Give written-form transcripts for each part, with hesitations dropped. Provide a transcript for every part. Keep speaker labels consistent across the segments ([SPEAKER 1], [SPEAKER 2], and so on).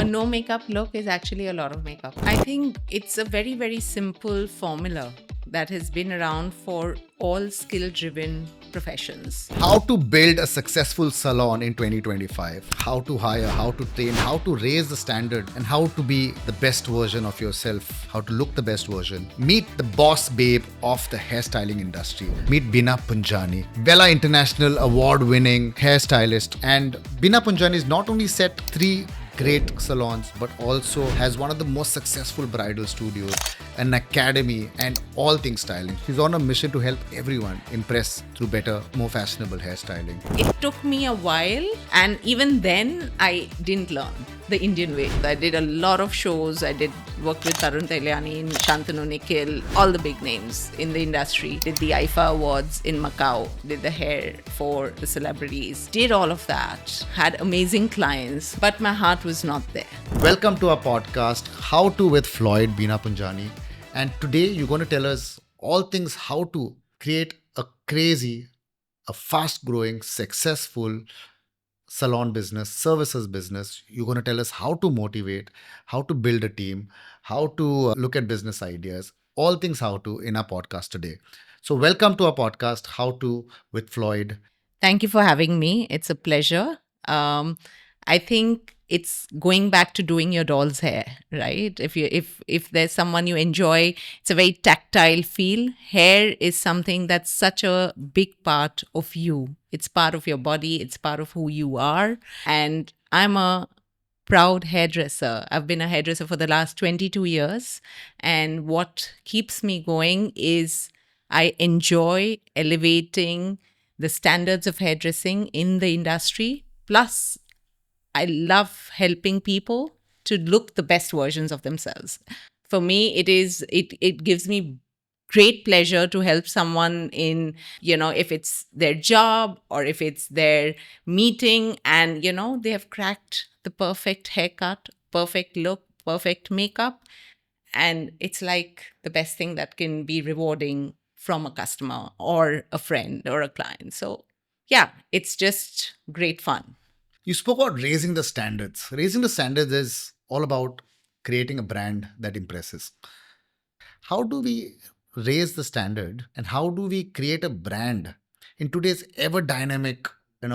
[SPEAKER 1] A no makeup look is actually a lot of makeup. I think it's a very, very simple formula that has been around for all skill driven professions.
[SPEAKER 2] How to build a successful salon in 2025, how to hire, how to train, how to raise the standard, and how to be the best version of yourself, how to look the best version. Meet the boss babe of the hairstyling industry. Meet Bina Punjani, Bella International award winning hairstylist. And Bina Punjani is not only set 3 great salons, but also has one of the most successful bridal studios, an academy, and all things styling. She's on a mission to help everyone impress through better, more fashionable hairstyling.
[SPEAKER 1] It took me a while, and even then, I didn't learn the Indian way. I did a lot of shows. I did work with Tarun Tailiani, Shantanu Nikhil, all the big names in the industry. Did the IFA Awards in Macau, did the hair for the celebrities, did all of that, had amazing clients, but my heart was not there.
[SPEAKER 2] Welcome to our podcast, How To with Floyd, Bina Punjani. And today you're going to tell us all things how to create a crazy, a fast growing, successful salon business, services business. You're going to tell us how to motivate, how to build a team, how to look at business ideas, all things how to in our podcast today. So welcome to our podcast, How To with Floyd.
[SPEAKER 1] Thank you for having me. It's a pleasure. I think it's going back to doing your doll's hair, right? If there's someone you enjoy, it's a very tactile feel. Hair is something that's such a big part of you. It's part of your body. It's part of who you are. And I'm a proud hairdresser. I've been a hairdresser for the last 22 years. And what keeps me going is I enjoy elevating the standards of hairdressing in the industry. Plus, I love helping people to look the best versions of themselves. For me, it gives me great pleasure to help someone in, if it's their job or if it's their meeting and, they have cracked the perfect haircut, perfect look, perfect makeup. And it's like the best thing that can be rewarding from a customer or a friend or a client. So yeah, it's just great fun.
[SPEAKER 2] You spoke about raising the standards. Raising the standards is all about creating a brand that impresses. How do we raise the standard and how do we create a brand in today's ever dynamic,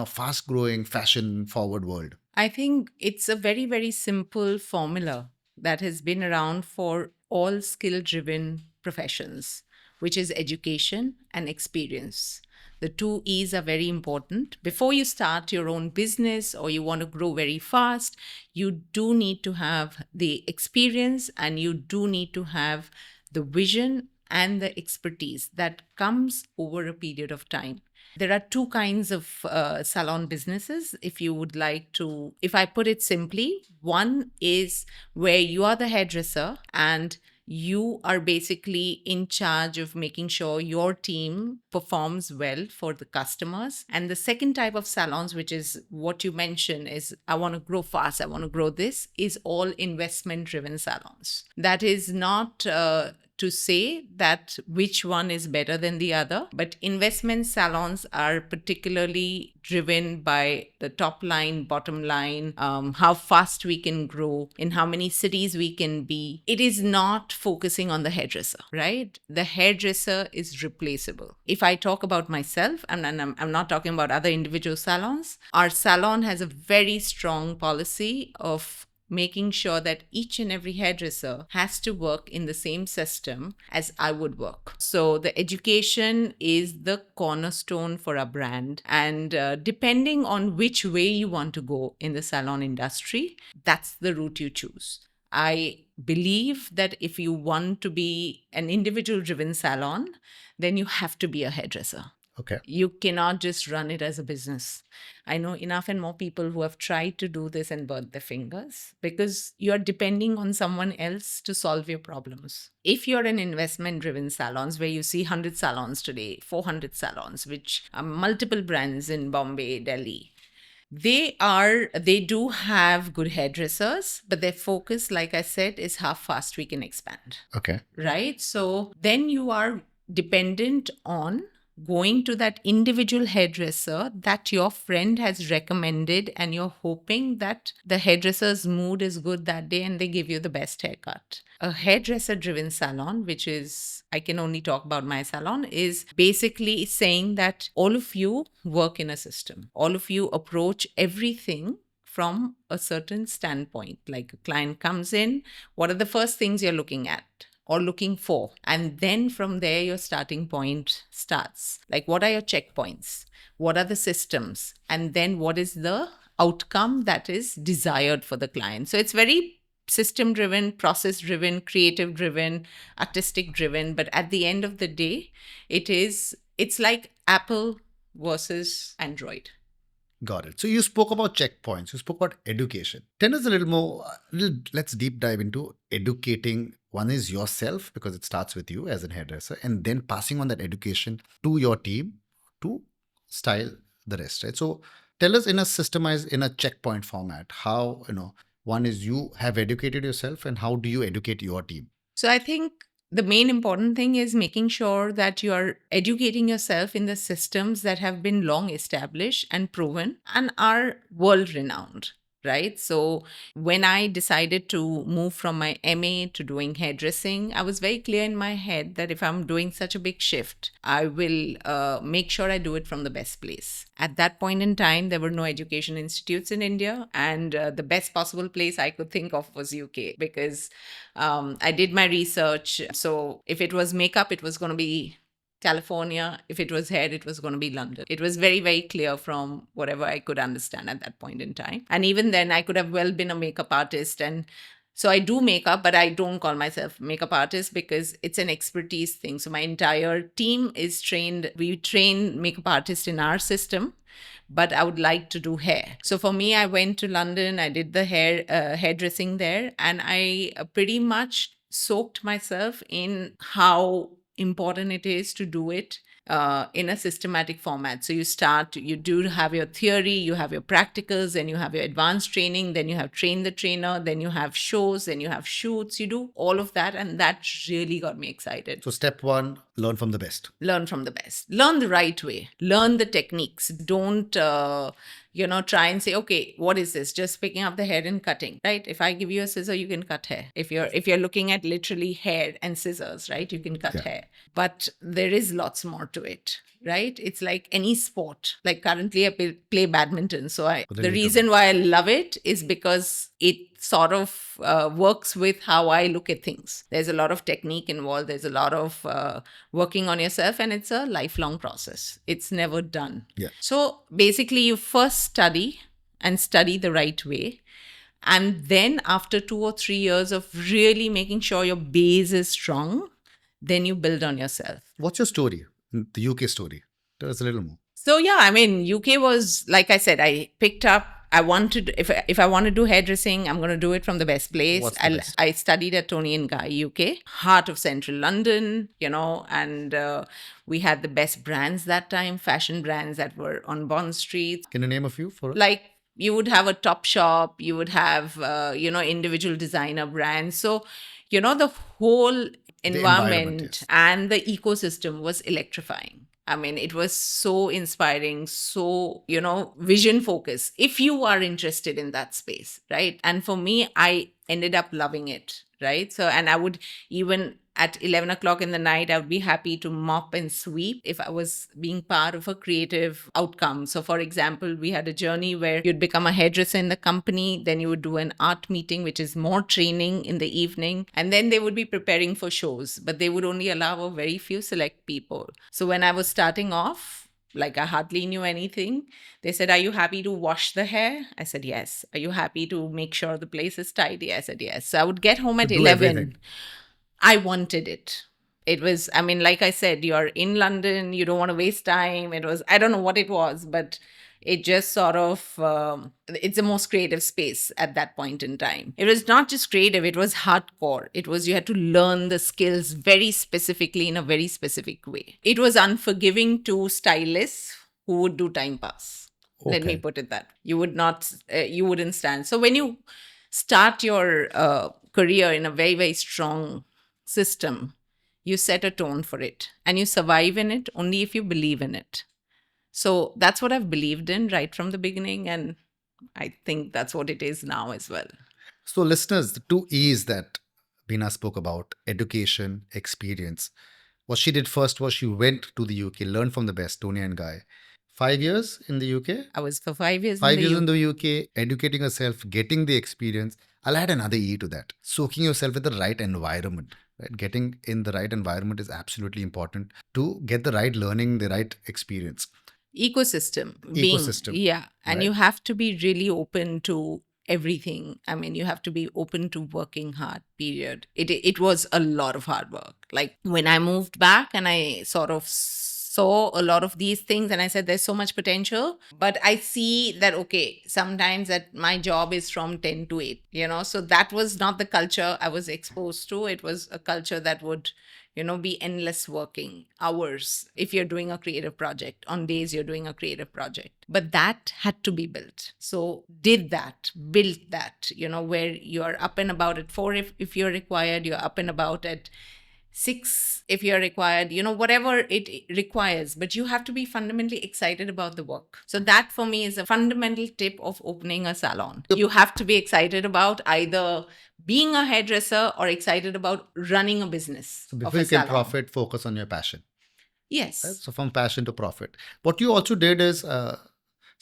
[SPEAKER 2] fast growing, fashion forward world?
[SPEAKER 1] I think it's a very, very simple formula that has been around for all skill driven professions, which is education and experience. The 2 E's are very important. Before you start your own business or you want to grow very fast, you do need to have the experience and you do need to have the vision and the expertise that comes over a period of time. There are 2 kinds of salon businesses, if I put it simply. One is where you are the hairdresser and you are basically in charge of making sure your team performs well for the customers. And the second type of salons, which is what you mentioned, is I want to grow fast, I want to grow this, is all investment driven salons. That is not to say that which one is better than the other, but investment salons are particularly driven by the top line, bottom line, how fast we can grow, in how many cities we can be. It is not focusing on the hairdresser, right? The hairdresser is replaceable. If I talk about myself, and I'm not talking about other individual salons, our salon has a very strong policy of making sure that each and every hairdresser has to work in the same system as I would work. So the education is the cornerstone for a brand. And depending on which way you want to go in the salon industry, that's the route you choose. I believe that if you want to be an individual driven salon, then you have to be a hairdresser.
[SPEAKER 2] Okay.
[SPEAKER 1] You cannot just run it as a business. I know enough and more people who have tried to do this and burnt their fingers because you're depending on someone else to solve your problems. If you're an investment-driven salons where you see 100 salons today, 400 salons, which are multiple brands in Bombay, Delhi, they do have good hairdressers, but their focus, like I said, is how fast we can expand.
[SPEAKER 2] Okay.
[SPEAKER 1] Right? So then you are dependent on going to that individual hairdresser that your friend has recommended, and you're hoping that the hairdresser's mood is good that day and they give you the best haircut. A hairdresser driven salon, which is, I can only talk about my salon, is basically saying that all of you work in a system, all of you approach everything from a certain standpoint. Like a client comes in, what are the first things you're looking at or looking for? And then from there, your starting point starts. Like, what are your checkpoints? What are the systems? And then what is the outcome that is desired for the client? So it's very system driven, process driven, creative driven, artistic driven. But at the end of the day, it's like Apple versus Android.
[SPEAKER 2] Got it. So you spoke about checkpoints. You spoke about education. Tell us a little more. Let's deep dive into educating. One is yourself, because it starts with you as a hairdresser, and then passing on that education to your team to style the rest. Right. So tell us in a systemized, in a checkpoint format, how one is you have educated yourself, and how do you educate your team?
[SPEAKER 1] So I think the main important thing is making sure that you are educating yourself in the systems that have been long established and proven and are world renowned. Right. So when I decided to move from my MA to doing hairdressing, I was very clear in my head that if I'm doing such a big shift, I will make sure I do it from the best place. At that point in time, there were no education institutes in India, and the best possible place I could think of was UK, because I did my research. So if it was makeup, it was going to be California. If it was hair, it was going to be London. It was very, very clear from whatever I could understand at that point in time. And even then, I could have well been a makeup artist. And so I do makeup, but I don't call myself makeup artist because it's an expertise thing. So my entire team is trained. We train makeup artists in our system, but I would like to do hair. So for me, I went to London. I did the hairdressing there, and I pretty much soaked myself in how important it is to do it in a systematic format. So you do have your theory, you have your practicals, then you have your advanced training, then you have train the trainer, then you have shows, then you have shoots, you do all of that. And that really got me excited.
[SPEAKER 2] So step one, learn from the best.
[SPEAKER 1] Learn from the best. Learn the right way. Learn the techniques. Don't try and say, okay, what is this? Just picking up the hair and cutting, right? If I give you a scissor, you can cut hair. If you're looking at literally hair and scissors, right, you can cut hair. But there is lots more to it, right? It's like any sport. Like currently I play badminton. So the reason why I love it is because it sort of works with how I look at things. There's a lot of technique involved. There's a lot of working on yourself, and it's a lifelong process. It's never done.
[SPEAKER 2] Yeah.
[SPEAKER 1] So basically you first study the right way. And then after 2 or 3 years of really making sure your base is strong, then you build on yourself.
[SPEAKER 2] What's your story? The UK story. Tell us a little more.
[SPEAKER 1] So yeah, I mean, UK was, like I said, I picked up, I wanted, if I want to do hairdressing, I'm going to do it from the best place.
[SPEAKER 2] What's the best?
[SPEAKER 1] I studied at Tony & Guy, UK, heart of central London, and we had the best brands that time, fashion brands that were on Bond Street.
[SPEAKER 2] Can you name a few for us?
[SPEAKER 1] Like, you would have a Topshop, you would have, individual designer brands. So, the whole environment and the ecosystem was electrifying. I mean, it was so inspiring, so, vision focused, if you are interested in that space, right? And for me, I ended up loving it, right? So, and I would even at 11 o'clock in the night, I would be happy to mop and sweep if I was being part of a creative outcome. So for example, we had a journey where you'd become a hairdresser in the company, then you would do an art meeting, which is more training in the evening. And then they would be preparing for shows, but they would only allow a very few select people. So when I was starting off, like I hardly knew anything. They said, are you happy to wash the hair? I said, yes. Are you happy to make sure the place is tidy? I said, yes. So I would get home at 11. Everything. I wanted it. It was, I mean, like I said, you're in London, you don't want to waste time. It was, I don't know what it was, but it just sort of, it's the most creative space at that point in time. It was not just creative, it was hardcore. It was, you had to learn the skills very specifically in a very specific way. It was unforgiving to stylists who would do time pass. Okay. Let me put it that. You wouldn't stand. So when you start your career in a very, very strong system, You set a tone for it, and you survive in it only if you believe in it. So that's what I've believed in right from the beginning. And I think that's what it is now as well.
[SPEAKER 2] So, listeners, the two E's that Bina spoke about, education, experience. What she did first was she went to the UK, learned from the best, Tony and Guy. 5 years in the UK,
[SPEAKER 1] I was for 5 years in
[SPEAKER 2] 5 years
[SPEAKER 1] the
[SPEAKER 2] in
[SPEAKER 1] UK.
[SPEAKER 2] the UK, educating herself, getting the experience. I'll add another E to that. Soaking yourself with the right environment. Right? Getting in the right environment is absolutely important to get the right learning, the right experience.
[SPEAKER 1] Ecosystem being,
[SPEAKER 2] Ecosystem.
[SPEAKER 1] yeah. And
[SPEAKER 2] Right.
[SPEAKER 1] you have to be really open to everything. I mean, you have to be open to working hard, period. It was a lot of hard work. Like when I moved back and I sort of saw a lot of these things and I said there's so much potential, but I see that okay, sometimes that my job is from 10 to 8, so that was not the culture I was exposed to. It was a culture that would be endless working hours if you're doing a creative project. On days you're doing a creative project. But that had to be built. So did that, built that, where you're up and about at 4 if you're required, you're up and about at 6 if you're required, whatever it requires, but you have to be fundamentally excited about the work. So that for me is a fundamental tip of opening a salon. You have to be excited about either being a hairdresser or excited about running a business.
[SPEAKER 2] So
[SPEAKER 1] of
[SPEAKER 2] before
[SPEAKER 1] a
[SPEAKER 2] you can
[SPEAKER 1] salon.
[SPEAKER 2] profit, focus on your passion.
[SPEAKER 1] Yes.
[SPEAKER 2] Right? So from passion to profit. What you also did is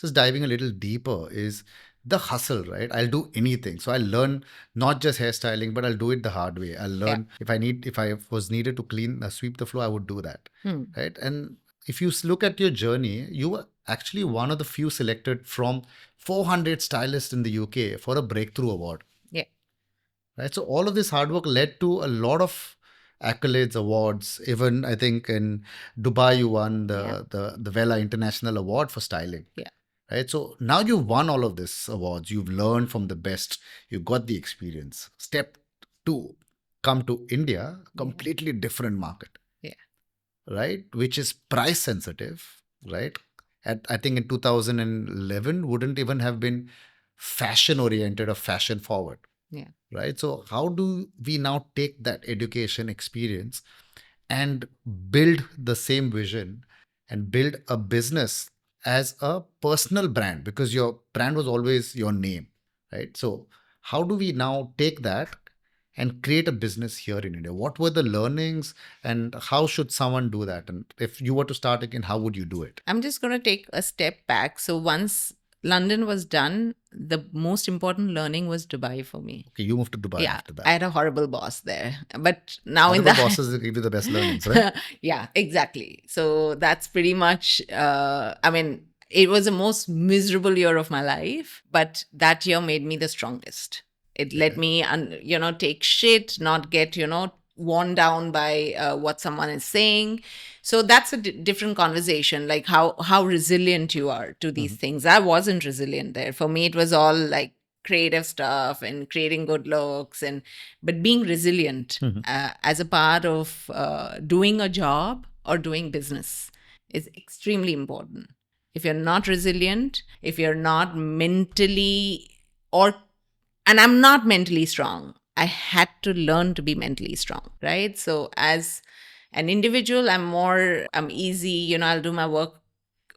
[SPEAKER 2] just diving a little deeper is the hustle, right? I'll do anything. So I'll learn not just hairstyling, but I'll do it the hard way. I'll learn if I was needed to clean, sweep the floor, I would do that, right? And if you look at your journey, you were actually one of the few selected from 400 stylists in the UK for a breakthrough award.
[SPEAKER 1] Yeah.
[SPEAKER 2] Right. So all of this hard work led to a lot of accolades, awards. Even I think in Dubai, you won the Vela International Award for styling.
[SPEAKER 1] Yeah.
[SPEAKER 2] Right. So now you've won all of these awards. You've learned from the best. You got the experience. Step 2, come to India, completely different market.
[SPEAKER 1] Yeah.
[SPEAKER 2] Right. Which is price sensitive. Right. I think in 2011 wouldn't even have been fashion oriented or fashion forward.
[SPEAKER 1] Yeah.
[SPEAKER 2] Right. So how do we now take that education experience and build the same vision and build a business as a personal brand, because your brand was always your name, right? So how do we now take that and create a business here in India? What were the learnings and how should someone do that? And if you were to start again, how would you do it?
[SPEAKER 1] I'm just going to take a step back. So once London was done, the most important learning was Dubai for me.
[SPEAKER 2] Okay, you moved to Dubai
[SPEAKER 1] Yeah,
[SPEAKER 2] after that.
[SPEAKER 1] I had a horrible boss there. But now
[SPEAKER 2] Horrible
[SPEAKER 1] in the
[SPEAKER 2] bosses give you the best learnings, right?
[SPEAKER 1] yeah, exactly. So that's pretty much, I mean, it was the most miserable year of my life, but that year made me the strongest. It let me, take shit, not get, worn down by what someone is saying. So that's a different conversation, like how resilient you are to these things. I wasn't resilient there. For me, it was all like creative stuff and creating good looks, but being resilient as a part of doing a job or doing business is extremely important. If you're not resilient, if you're not mentally and I'm not mentally strong, I had to learn to be mentally strong, right? So as an individual, I'm easy, I'll do my work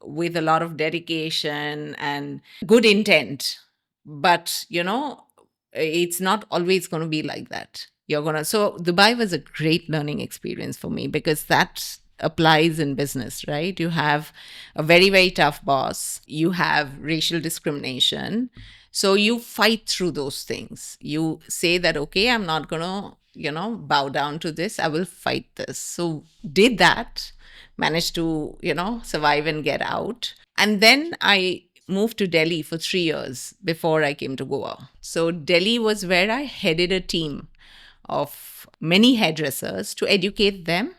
[SPEAKER 1] with a lot of dedication and good intent. But, it's not always going to be like that. So Dubai was a great learning experience for me because that applies in business, right? You have a very, very tough boss. You have racial discrimination. So you fight through those things. You say that, okay, I'm not going to, bow down to this. I will fight this. So did that, managed to, survive and get out. And then I moved to Delhi for 3 years before I came to Goa. So Delhi was where I headed a team of many hairdressers to educate them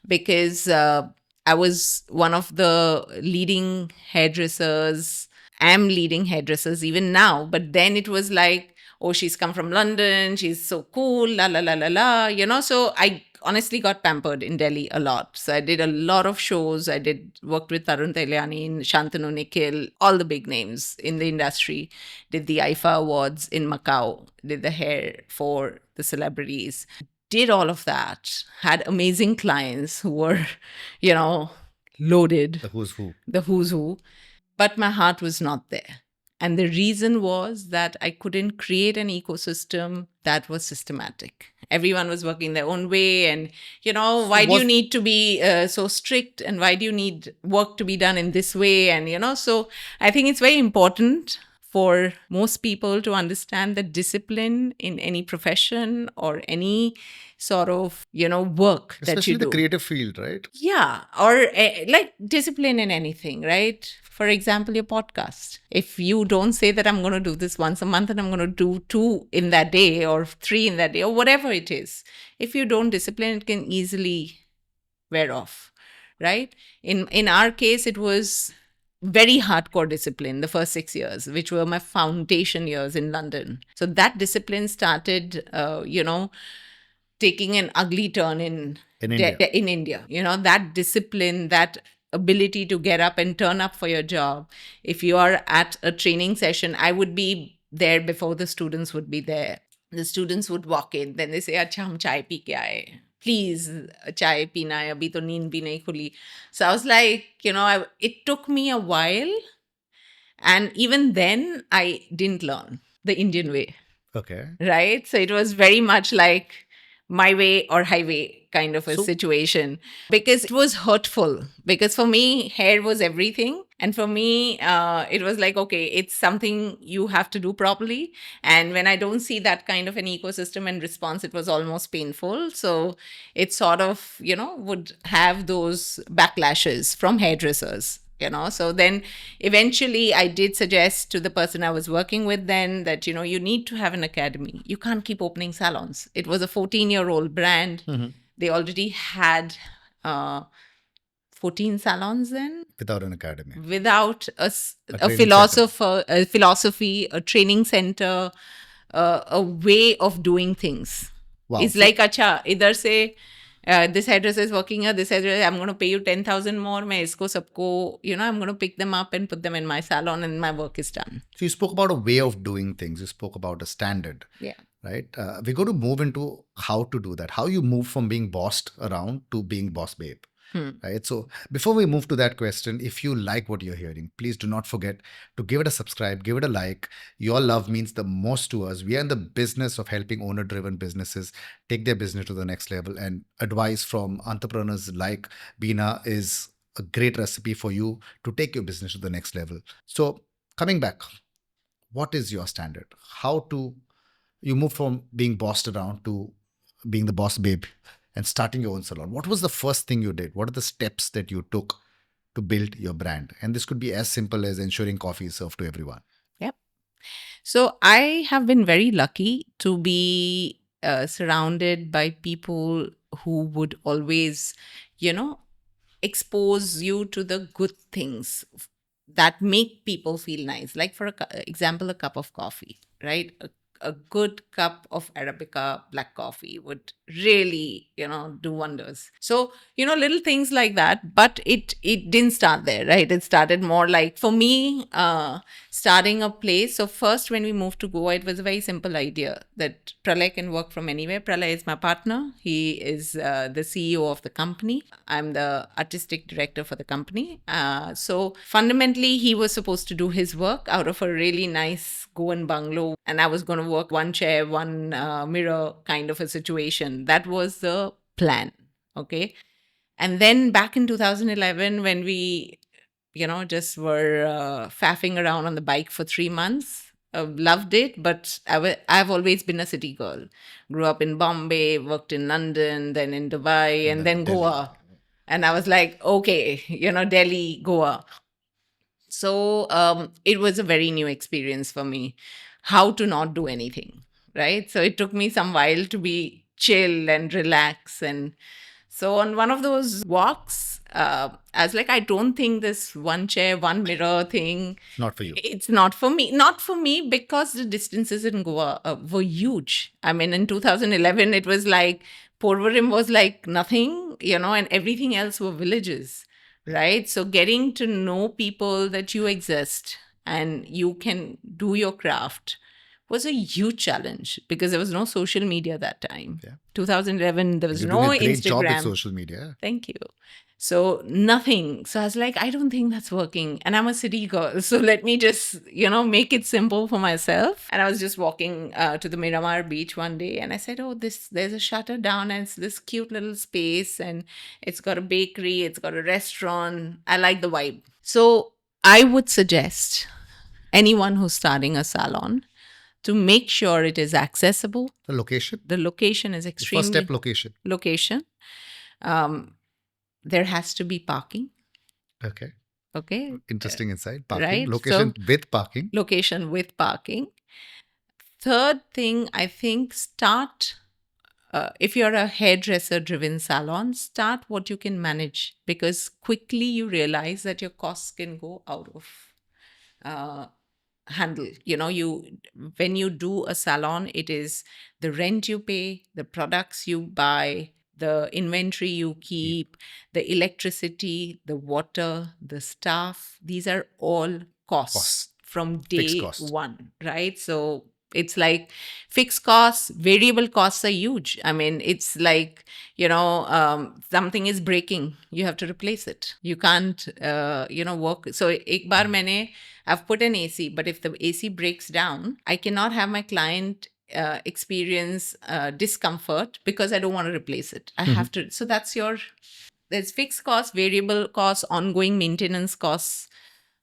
[SPEAKER 1] because I was one of the leading hairdressers. Am leading hairdressers even now, but then it was like, oh, she's come from London, she's so cool, la la la la la, so I honestly got pampered in Delhi a lot. So I did a lot of shows. I worked with Tarun Telyani, Shantanu Nikhil, all the big names in the industry. Did the IFA Awards in Macau, did the hair for the celebrities. did all of that, had amazing clients who were, you know, loaded,
[SPEAKER 2] The who's who.
[SPEAKER 1] the who's who, but my heart was not there. And the reason was that I couldn't create an ecosystem that was systematic. Everyone was working their own way. And,
[SPEAKER 2] So
[SPEAKER 1] why do you
[SPEAKER 2] was
[SPEAKER 1] need to be so strict? And why do you need work to be done in this way? And, so I think it's very important for most people to understand that discipline in any profession or any sort of, work that you
[SPEAKER 2] especially the
[SPEAKER 1] do.
[SPEAKER 2] creative field, right?
[SPEAKER 1] Yeah, or like discipline in anything, right? For example, your podcast. If you don't say that I'm going to do this once a month and I'm going to do 2 in that day or 3 in that day or whatever it is, if you don't discipline, it can easily wear off, right? In our case, it was very hardcore discipline the first 6 years, which were my foundation years in London. So that discipline started, taking an ugly turn
[SPEAKER 2] In India.
[SPEAKER 1] in India. That discipline, that ability to get up and turn up for your job. If you are at a training session, I would be there before the students would be there. The students would walk in, then they say, "Acha, hum chai pi ke aaye. Please, chai pina hai, abhi to neend bhi nahi khuli." So I was like, it took me a while. And even then, I didn't learn the Indian way.
[SPEAKER 2] Okay.
[SPEAKER 1] Right? So it was very much like my way or highway kind of a
[SPEAKER 2] So-
[SPEAKER 1] situation, because it was hurtful. Because for me, hair was everything. And for me, it was like, okay, it's something you have to do properly. And when I don't see that kind of an ecosystem and response, it was almost painful. So it sort of, would have those backlashes from hairdressers. So then eventually I did suggest to the person I was working with then that, you need to have an academy. You can't keep opening salons. It was a 14-year-old brand. They already had 14 salons then,
[SPEAKER 2] Without an academy.
[SPEAKER 1] without a
[SPEAKER 2] training
[SPEAKER 1] philosopher, a philosophy, a training center, a way of doing things.
[SPEAKER 2] Wow.
[SPEAKER 1] It's
[SPEAKER 2] So-
[SPEAKER 1] like, acha, either say, this hairdresser is working here, this hairdresser, I'm going to pay you 10,000 more. Main isko sabko, I'm going to pick them up and put them in my salon and my work is done.
[SPEAKER 2] So you spoke about a way of doing things. You spoke about a standard.
[SPEAKER 1] Yeah.
[SPEAKER 2] Right? We're going to move into how to do that. How you move from being bossed around to being boss babe. Right? So before we move to that question, if you like what you're hearing, please do not forget to give it a subscribe, give it a like. Your love means the most to us. We are in the business of helping owner-driven businesses take their business to the next level. And advice from entrepreneurs like Beena is a great recipe for you to take your business to the next level. So coming back, what is your standard? How to you move from being bossed around to being the boss babe and starting your own salon? What was the first thing you did? What are the steps that you took to build your brand? And this could be as simple as ensuring coffee is served to everyone.
[SPEAKER 1] Yep. So I have been very lucky to be surrounded by people who would always, expose you to the good things that make people feel nice. Like, for example, a cup of coffee, right? A good cup of Arabica black coffee would really, do wonders. So, little things like that. But it didn't start there, right? It started more like, for me, starting a place. So first, when we moved to Goa, it was a very simple idea that Pralay can work from anywhere. Pralay is my partner. He is the CEO of the company. I'm the artistic director for the company. So fundamentally, he was supposed to do his work out of a really nice Goan bungalow, and I was going to work one chair, one mirror kind of a situation. That was the plan. Okay. And then back in 2011, when we, just were faffing around on the bike for 3 months, loved it, but I've always been a city girl. Grew up in Bombay, worked in London, then in Dubai, and then
[SPEAKER 2] Delhi.
[SPEAKER 1] Goa. And I was like, okay, Delhi, Goa. So it was a very new experience for me, how to not do anything, right? So it took me some while to be chill and relax. And so on one of those walks, I was like, I don't think this one chair, one mirror thing,
[SPEAKER 2] Not for you.
[SPEAKER 1] it's not for me. Not for me, because the distances in Goa were huge. I mean, in 2011, it was like Porvorim was like nothing, and everything else were villages, right? So getting to know people that you exist and you can do your craft was a huge challenge because there was no social media that time.
[SPEAKER 2] Yeah.
[SPEAKER 1] 2011, there was
[SPEAKER 2] You're
[SPEAKER 1] no
[SPEAKER 2] doing a great job with
[SPEAKER 1] Instagram.
[SPEAKER 2] social media.
[SPEAKER 1] Thank you. So nothing. So I was like, I don't think that's working. And I'm a city girl. So let me just, make it simple for myself. And I was just walking to the Miramar beach one day and I said, oh, there's a shutter down and it's this cute little space and it's got a bakery, it's got a restaurant. I like the vibe. So I would suggest anyone who's starting a salon to make sure it is accessible.
[SPEAKER 2] The location?
[SPEAKER 1] The location is
[SPEAKER 2] The
[SPEAKER 1] extremely
[SPEAKER 2] first step, location.
[SPEAKER 1] location. There has to be parking.
[SPEAKER 2] Okay.
[SPEAKER 1] Okay.
[SPEAKER 2] Interesting insight. Parking.
[SPEAKER 1] Right.
[SPEAKER 2] Location
[SPEAKER 1] So,
[SPEAKER 2] with parking.
[SPEAKER 1] location with parking. Third thing, I think, start. If you're a hairdresser driven salon, start what you can manage because quickly you realize that your costs can go out of handle. When you do a salon, it is the rent you pay, the products you buy, the inventory you keep, the electricity, the water, the staff. These are all costs
[SPEAKER 2] Costs.
[SPEAKER 1] from
[SPEAKER 2] Fixed
[SPEAKER 1] day
[SPEAKER 2] cost.
[SPEAKER 1] one, right? So it's like fixed costs, variable costs are huge. I mean, it's like, something is breaking, you have to replace it. You can't, work. So ek bar I've put an AC, but if the AC breaks down, I cannot have my client experience discomfort because I don't want to replace it. I have to. So there's fixed costs, variable costs, ongoing maintenance costs.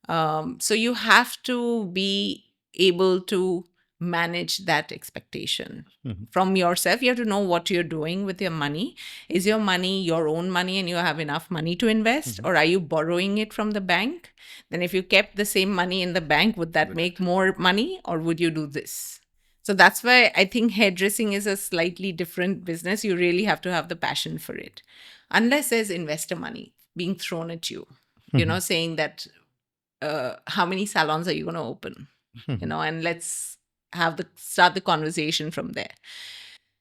[SPEAKER 1] So you have to be able to manage that expectation from yourself. You have to know what you're doing with your money. Is your money your own money and you have enough money to invest, or are you borrowing it from the bank? Then if you kept the same money in the bank, would that make more money, or would you do this? So that's why I think hairdressing is a slightly different business. You really have to have the passion for it. Unless there's investor money being thrown at you, saying that how many salons are you going to open? And let's start the conversation from there.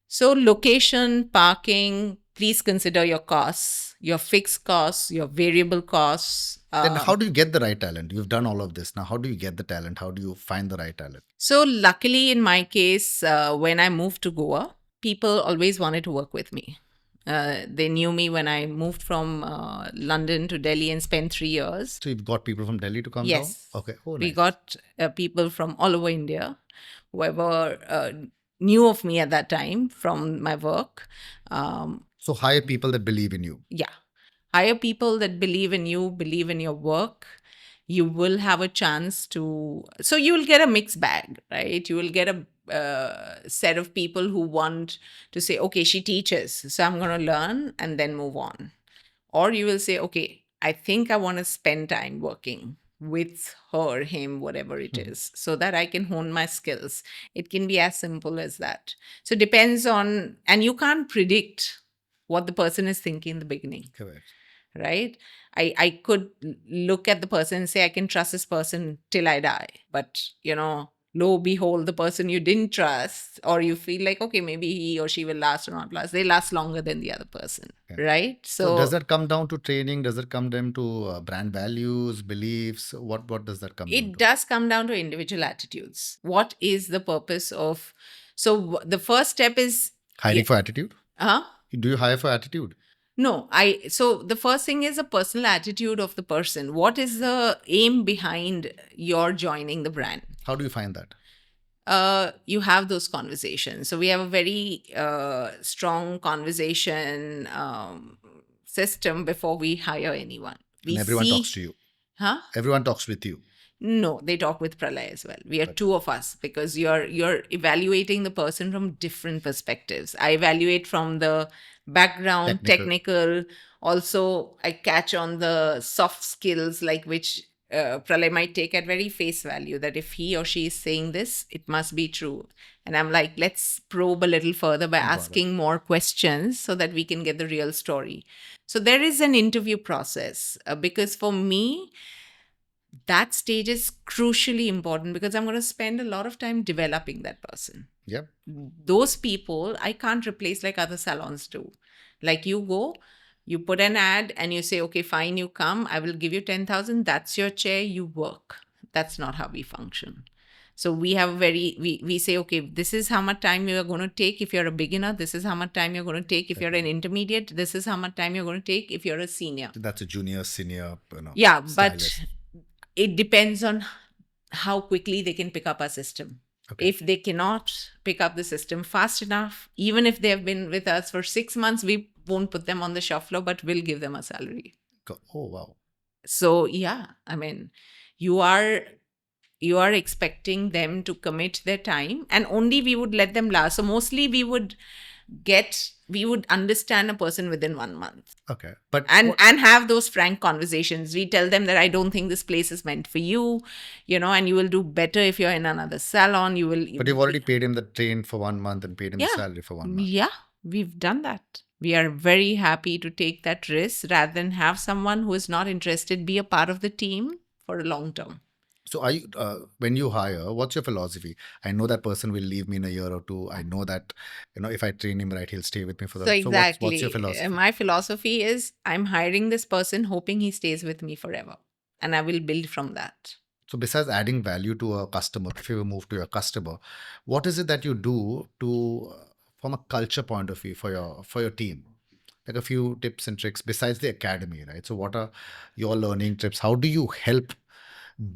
[SPEAKER 1] So location, parking, please consider your costs, your fixed costs, your variable costs.
[SPEAKER 2] Then how do you get the right talent? You've done all of this. Now, how do you get the talent? How do you find the right talent?
[SPEAKER 1] So luckily in my case, when I moved to Goa, people always wanted to work with me. They knew me when I moved from London to Delhi and spent 3 years.
[SPEAKER 2] So you've got people from Delhi to come
[SPEAKER 1] Yes.
[SPEAKER 2] down? Okay. Oh,
[SPEAKER 1] We
[SPEAKER 2] nice.
[SPEAKER 1] got people from all over India, whoever knew of me at that time from my work.
[SPEAKER 2] So hire people that believe in you.
[SPEAKER 1] Yeah. Hire people that believe in you, believe in your work. You will have a chance to. So you will get a mixed bag, right? You will get a set of people who want to say, okay, she teaches, so I'm going to learn and then move on. Or you will say, okay, I think I want to spend time working with her, him, whatever it is, so that I can hone my skills. It can be as simple as that. So it depends on, and you can't predict what the person is thinking in the beginning.
[SPEAKER 2] Correct.
[SPEAKER 1] Right? I could look at the person and say, I can trust this person till I die. But, lo behold, the person you didn't trust, or you feel like, okay, maybe he or she will last or not last, they last longer than the other person.
[SPEAKER 2] Okay.
[SPEAKER 1] Right?
[SPEAKER 2] So does that come down to training? Does it come down to brand values, beliefs? What does that come down to?
[SPEAKER 1] It does come down to individual attitudes. What is the purpose of? So the first step is
[SPEAKER 2] Hiring for attitude?
[SPEAKER 1] Huh?
[SPEAKER 2] Do you hire for attitude?
[SPEAKER 1] No, so the first thing is a personal attitude of the person. What is the aim behind your joining the brand?
[SPEAKER 2] How do you find that?
[SPEAKER 1] You have those conversations. So we have a very strong conversation system before we hire anyone.
[SPEAKER 2] And everyone talks to you.
[SPEAKER 1] Huh?
[SPEAKER 2] Everyone talks with you.
[SPEAKER 1] No, they talk with Pralay as well. We are two of us because you're evaluating the person from different perspectives. I evaluate from the background, technical. Also, I catch on the soft skills, like which Pralay might take at very face value, that if he or she is saying this, it must be true. And I'm like, let's probe a little further by asking more questions so that we can get the real story. So there is an interview process because for me, that stage is crucially important because I'm going to spend a lot of time developing that person.
[SPEAKER 2] Yep.
[SPEAKER 1] Those people I can't replace like other salons do. Like you go, you put an ad and you say, okay, fine, you come, I will give you 10,000. That's your chair, you work. That's not how we function. So we say, okay, this is how much time you are going to take if you're a beginner. This is how much time you're going to take if you're an intermediate. This is how much time you're going to take if you're a senior.
[SPEAKER 2] That's a junior, senior,
[SPEAKER 1] Yeah, but
[SPEAKER 2] stylist.
[SPEAKER 1] it depends on how quickly they can pick up our system.
[SPEAKER 2] Okay.
[SPEAKER 1] If they cannot pick up the system fast enough, even if they have been with us for 6 months, we won't put them on the shop floor, but we'll give them a salary.
[SPEAKER 2] Oh, wow.
[SPEAKER 1] So yeah, I mean, you are expecting them to commit their time, and only we would let them last. So mostly we would understand a person within 1 month.
[SPEAKER 2] Okay. But
[SPEAKER 1] and have those frank conversations. We tell them that I don't think this place is meant for you, and you will do better if you're in another salon.
[SPEAKER 2] But you've already paid him the train for 1 month and paid him the salary for 1 month.
[SPEAKER 1] Yeah, we've done that. We are very happy to take that risk rather than have someone who is not interested be a part of the team for a long term.
[SPEAKER 2] So are you, when you hire, what's your philosophy? I know that person will leave me in a year or two. I know that, if I train him right, he'll stay with me for the.
[SPEAKER 1] So exactly.
[SPEAKER 2] What's your philosophy?
[SPEAKER 1] My philosophy is I'm hiring this person hoping he stays with me forever. And I will build from that.
[SPEAKER 2] So besides adding value to a customer, if you move to your customer, what is it that you do to, from a culture point of view for your team? Like a few tips and tricks besides the academy, right? So what are your learning tips? How do you help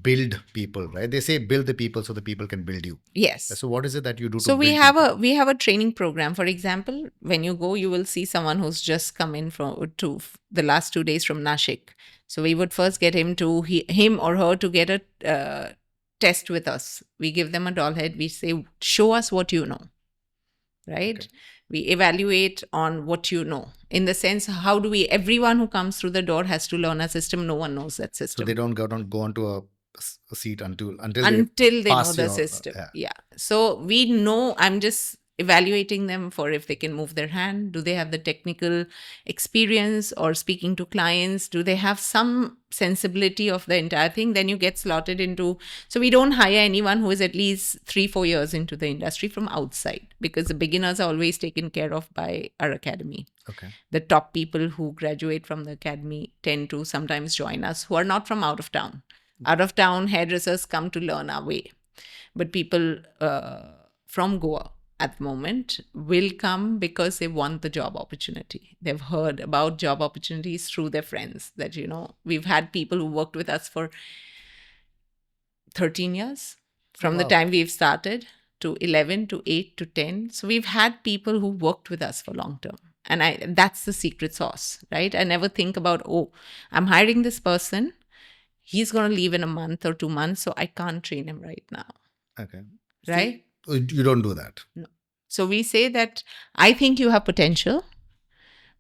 [SPEAKER 2] build people, right? They say build the people so the people can build you.
[SPEAKER 1] Yes.
[SPEAKER 2] So what is it that you do?
[SPEAKER 1] So
[SPEAKER 2] to
[SPEAKER 1] we
[SPEAKER 2] build
[SPEAKER 1] have
[SPEAKER 2] people?
[SPEAKER 1] we have a training program. For example, when you go, you will see someone who's just come in to the last 2 days from Nashik. So we would first get him or her to get a test with us. We give them a doll head. We say, show us what you know, right? Okay. We evaluate on what you know. In the sense, everyone who comes through the door has to learn a system. No one knows that system.
[SPEAKER 2] So they don't go onto a seat until
[SPEAKER 1] they know the system. Yeah. So we know, I'm just evaluating them for if they can move their hand. Do they have the technical experience or speaking to clients? Do they have some sensibility of the entire thing? Then you get slotted into. So we don't hire anyone who is at least 3-4 years into the industry from outside, because the beginners are always taken care of by our academy.
[SPEAKER 2] Okay.
[SPEAKER 1] The top people who graduate from the academy tend to sometimes join us who are not from out of town. Out of town hairdressers come to learn our way. But people from Goa at the moment will come because they want the job opportunity. They've heard about job opportunities through their friends. That, we've had people who worked with us for 13 years from the time we've started to 11 to 8 to 10. So we've had people who worked with us for long term. And that's the secret sauce, right? I never think about, I'm hiring this person. He's going to leave in a month or 2 months, so I can't train him right now.
[SPEAKER 2] Okay.
[SPEAKER 1] Right?
[SPEAKER 2] So you don't do that?
[SPEAKER 1] No. So we say that I think you have potential.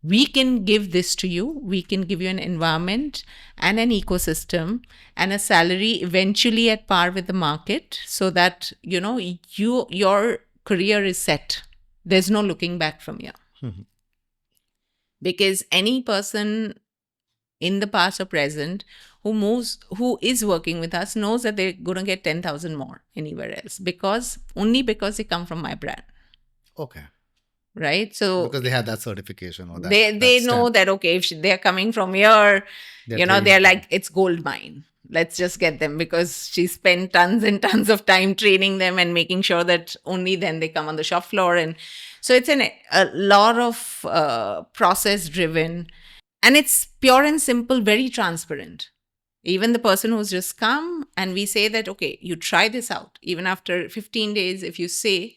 [SPEAKER 1] We can give this to you. We can give you an environment and an ecosystem and a salary eventually at par with the market, so that, your career is set. There's no looking back from here. Mm-hmm. Because any person in the past or present who is working with us knows that they're going to get 10,000 more anywhere else, because they come from my brand.
[SPEAKER 2] Okay.
[SPEAKER 1] Right? So
[SPEAKER 2] because they have that certification or that
[SPEAKER 1] they know that, okay, if they're coming from here, they're like, it's gold mine. Let's just get them, because she spent tons and tons of time training them and making sure that only then they come on the shop floor. And so it's a lot of process driven. And it's pure and simple, very transparent. Even the person who's just come, and we say that, okay, you try this out. Even after 15 days, if you say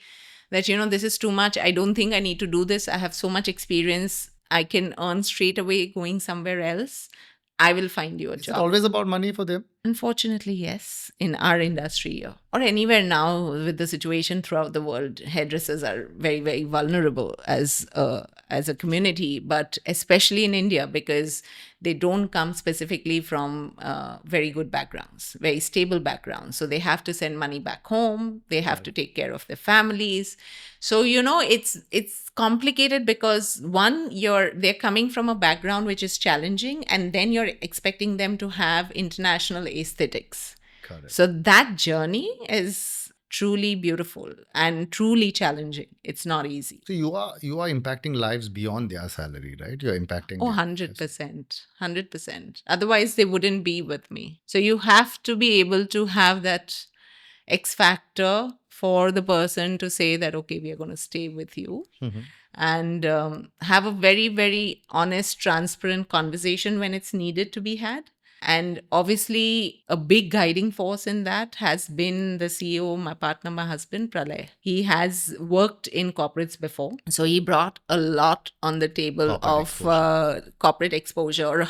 [SPEAKER 1] that, this is too much, I don't think I need to do this. I have so much experience. I can earn straight away going somewhere else. I will find you a job.
[SPEAKER 2] Is it always about money for them?
[SPEAKER 1] Unfortunately, yes. In our industry or anywhere now with the situation throughout the world, hairdressers are very, very vulnerable as a community, but especially in India, because they don't come specifically from very good backgrounds, very stable backgrounds. So they have to send money back home. They have to take care of their families. So, it's complicated, because one, they're coming from a background which is challenging, and then you're expecting them to have international aesthetics.
[SPEAKER 2] Correct.
[SPEAKER 1] So that journey is truly beautiful and truly challenging. It's not easy.
[SPEAKER 2] So you are impacting lives beyond their salary, right? You're impacting.
[SPEAKER 1] 100%. 100%. Otherwise, they wouldn't be with me. So you have to be able to have that X factor for the person to say that, okay, we are going to stay with you. And have a very, very honest, transparent conversation when it's needed to be had. And obviously, a big guiding force in that has been the CEO, my partner, my husband, Pralay. He has worked in corporates before. So he brought a lot on the table
[SPEAKER 2] Corporate
[SPEAKER 1] of
[SPEAKER 2] exposure.
[SPEAKER 1] corporate exposure,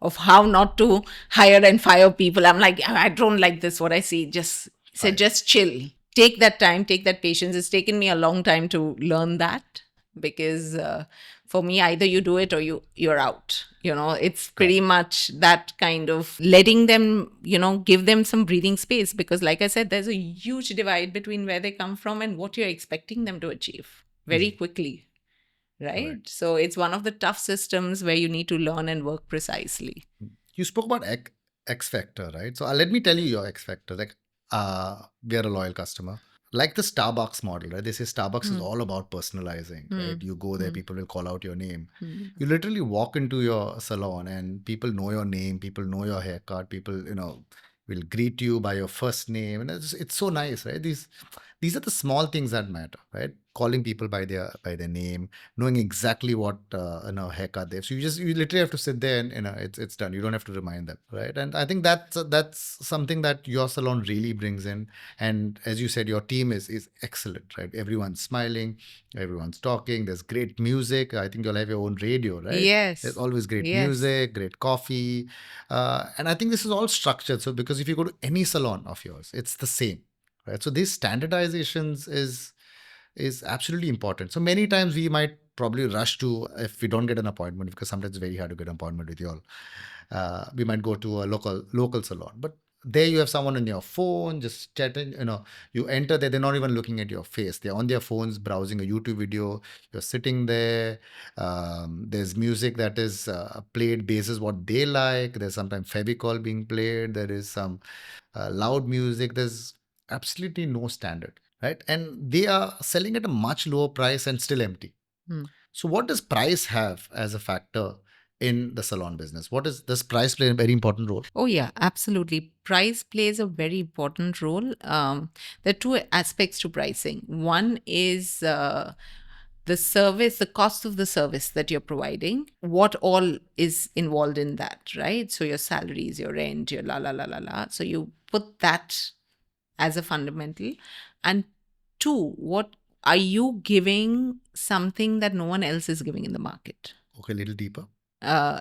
[SPEAKER 1] of how not to hire and fire people. I'm like, I don't like this, what I see. Just said,
[SPEAKER 2] Fine.
[SPEAKER 1] just chill. Take that time, take that patience. It's taken me a long time to learn that, because for me, either you do it or you're out. It's pretty much that kind of letting them, give them some breathing space, because like I said, there's a huge divide between where they come from and what you're expecting them to achieve very quickly, right?
[SPEAKER 2] Correct.
[SPEAKER 1] So it's one of the tough systems where you need to learn and work precisely.
[SPEAKER 2] You spoke about X factor, right? So let me tell you your X factor. Like, we are a loyal customer. Like the Starbucks model, right? They say Starbucks is all about personalizing, right? You go there, people will call out your name. You literally walk into your salon and people know your name, people know your haircut, people, will greet you by your first name. And it's so nice, right? These are the small things that matter, right? Calling people by their name, knowing exactly what haircut they have. So you literally have to sit there and it's done. You don't have to remind them, right? And I think that's something that your salon really brings in. And as you said, your team is excellent, right? Everyone's smiling, everyone's talking. There's great music. I think you'll have your own radio, right?
[SPEAKER 1] Yes.
[SPEAKER 2] There's always great
[SPEAKER 1] Yes.
[SPEAKER 2] music, great coffee, and I think this is all structured. So because if you go to any salon of yours, it's the same, right? So these standardizations is absolutely important. So many times we might probably rush to, if we don't get an appointment, because sometimes it's very hard to get an appointment with you all, we might go to a local salon. But there you have someone on your phone just chatting. You enter there, they're not even looking at your face. They're on their phones browsing a YouTube video. You're sitting there. There's music that is played basis what they like. There's sometimes Fevicol being played. There is some loud music. There's absolutely no standard, right? And they are selling at a much lower price and still empty. So what does price have as a factor in the salon business? Does price play a very important role?
[SPEAKER 1] Oh, yeah, absolutely. Price plays a very important role. There are two aspects to pricing. One is the service, the cost of the service that you're providing, what all is involved in that, right? So your salaries, your rent, your la la la la la. So you put that as a fundamental. And two, what are you giving something that no one else is giving in the market?
[SPEAKER 2] Okay, a little deeper.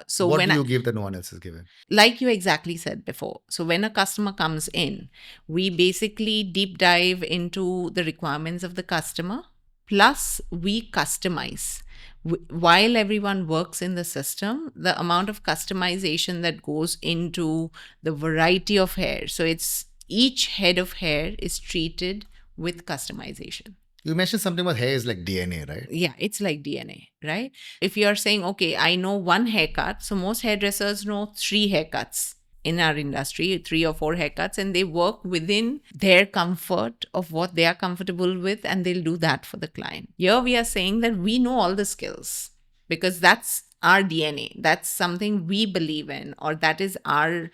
[SPEAKER 1] So
[SPEAKER 2] what
[SPEAKER 1] when
[SPEAKER 2] do you give that no one else is giving?
[SPEAKER 1] Like you exactly said before. So when a customer comes in, we basically deep dive into the requirements of the customer. Plus, we customize. While everyone works in the system, the amount of customization that goes into the variety of hair. So it's each head of hair is treated with customization.
[SPEAKER 2] You mentioned something about hair is like DNA, right?
[SPEAKER 1] Yeah, it's like DNA, right? If you're saying, okay, I know one haircut, so most hairdressers know 3 haircuts in our industry, 3 or 4 haircuts, and they work within their comfort of what they are comfortable with, and they'll do that for the client. Here we are saying that we know all the skills because that's our DNA. That's something we believe in, or that is our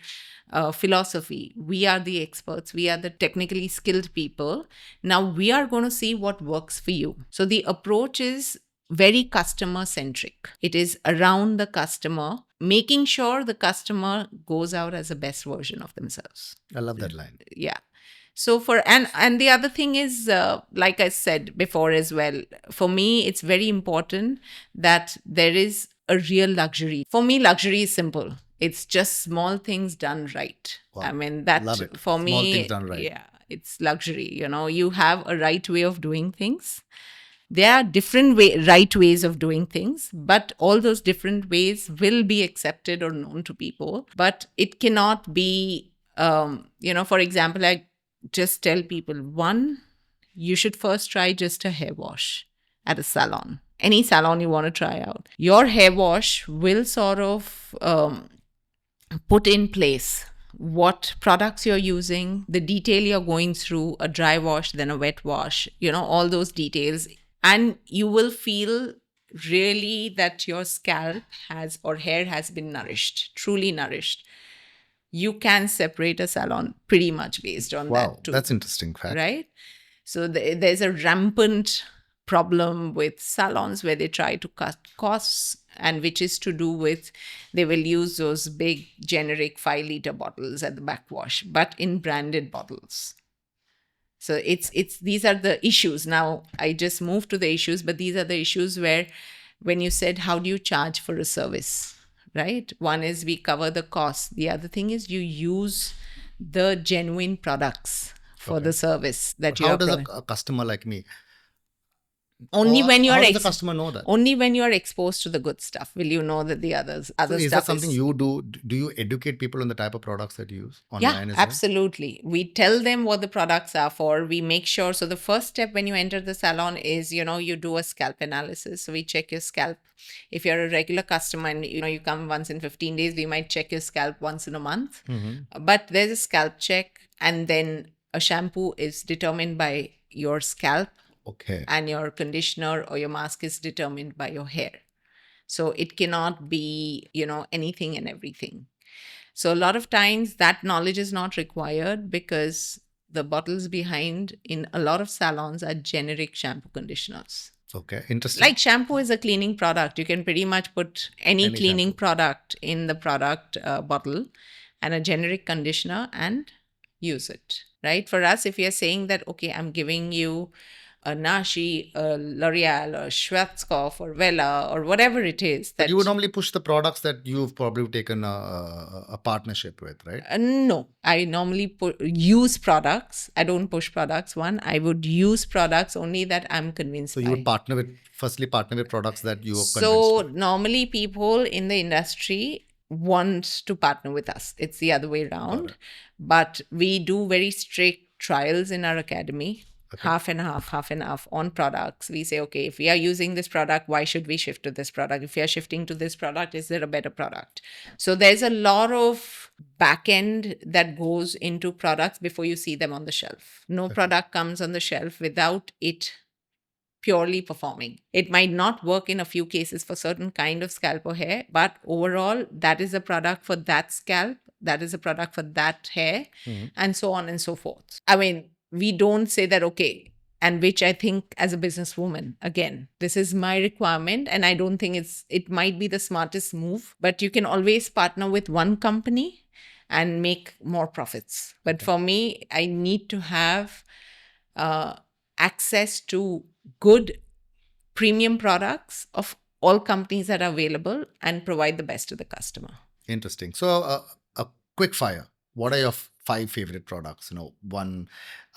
[SPEAKER 1] philosophy. We are the experts. We are the technically skilled people. Now we are going to see what works for you. So the approach is very customer centric. It is around the customer, making sure the customer goes out as the best version of themselves.
[SPEAKER 2] I love that line.
[SPEAKER 1] Yeah. So and the other thing is, like I said before as well, for me, it's very important that there is a real luxury. For me, luxury is simple. It's just small things done right.
[SPEAKER 2] Wow.
[SPEAKER 1] I mean, that
[SPEAKER 2] Love it.
[SPEAKER 1] for me,
[SPEAKER 2] Small things done right.
[SPEAKER 1] Yeah, it's luxury. You have a right way of doing things. There are different right ways of doing things, but all those different ways will be accepted or known to people. But it cannot be, for example, I just tell people, one, you should first try just a hair wash at a salon. Any salon you want to try out. Your hair wash will sort of put in place what products you're using, the detail you're going through, a dry wash, then a wet wash, all those details. And you will feel really that your scalp has or hair has been nourished, truly nourished. you can separate a salon pretty much based on
[SPEAKER 2] Wow,
[SPEAKER 1] that too.
[SPEAKER 2] that's interesting fact.
[SPEAKER 1] Right? So there's a rampant problem with salons where they try to cut costs, and which is to do with they will use those big generic 5 liter bottles at the backwash, but in branded bottles. So it's these are the issues. Now I just moved to the issues, but these are the issues where when you said how do you charge for a service, right? One is we cover the cost. The other thing is you use the genuine products for the service that you
[SPEAKER 2] How
[SPEAKER 1] are
[SPEAKER 2] does
[SPEAKER 1] providing.
[SPEAKER 2] a customer like me,
[SPEAKER 1] Only
[SPEAKER 2] or
[SPEAKER 1] when you're
[SPEAKER 2] how does the customer know that?
[SPEAKER 1] only when you're exposed to the good stuff will you know that the other
[SPEAKER 2] So
[SPEAKER 1] stuff
[SPEAKER 2] is that something you do? Do you educate people on the type of products that you use
[SPEAKER 1] Yeah,
[SPEAKER 2] online as well?
[SPEAKER 1] absolutely. We tell them what the products are for. We make sure. So the first step when you enter the salon is, you do a scalp analysis. So we check your scalp. If you're a regular customer and you come once in 15 days, we might check your scalp once in a month. But there's a scalp check, and then a shampoo is determined by your scalp,
[SPEAKER 2] Okay.
[SPEAKER 1] and your conditioner or your mask is determined by your hair. So it cannot be, anything and everything. So a lot of times that knowledge is not required because the bottles behind in a lot of salons are generic shampoo conditioners.
[SPEAKER 2] Okay. Interesting.
[SPEAKER 1] Like shampoo is a cleaning product. You can pretty much put any cleaning
[SPEAKER 2] shampoo.
[SPEAKER 1] product in the product bottle and a generic conditioner and use it, right? For us, if you're saying that, okay, I'm giving you a Nashi, a L'Oreal, or Schwarzkopf, or Vela, or whatever it is.
[SPEAKER 2] But
[SPEAKER 1] That
[SPEAKER 2] you would normally push the products that you've probably taken a partnership with, right?
[SPEAKER 1] No, I normally use products. I don't push products. One, I would use products only that I'm convinced
[SPEAKER 2] So
[SPEAKER 1] by.
[SPEAKER 2] you would firstly partner with products that you are convinced
[SPEAKER 1] So
[SPEAKER 2] by.
[SPEAKER 1] normally people in the industry want to partner with us. It's the other way around. But we do very strict trials in our academy.
[SPEAKER 2] Okay.
[SPEAKER 1] Half and half on products. We say, okay, if we are using this product, why should we shift to this product? If we are shifting to this product, is there a better product? So there's a lot of back end that goes into products before you see them on the shelf. No product comes on the shelf without it purely performing. It might not work in a few cases for certain kind of scalp or hair, but overall, that is a product for that scalp, that is a product for that hair, and so on and so forth. I mean, we don't say that, okay, and which I think as a businesswoman, again, this is my requirement, and I don't think it might be the smartest move, but you can always partner with one company and make more profits. But for me, I need to have access to good premium products of all companies that are available and provide the best to the customer.
[SPEAKER 2] Interesting. So a quick fire. What are your 5 favorite products? One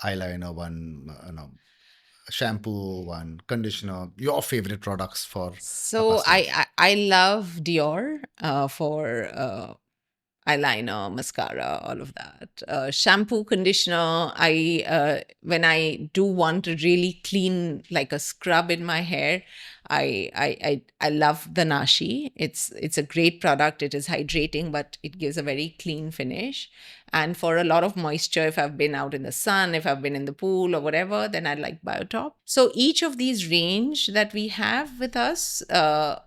[SPEAKER 2] eyeliner, one shampoo, one conditioner. Your favorite products for.
[SPEAKER 1] So I love Dior for eyeliner, mascara, all of that. Shampoo, conditioner. When I do want to really clean, like a scrub in my hair, I love the Nashi. It's a great product. It is hydrating, but it gives a very clean finish. And for a lot of moisture, if I've been out in the sun, if I've been in the pool or whatever, then I like Biotop. So each of these range that we have with us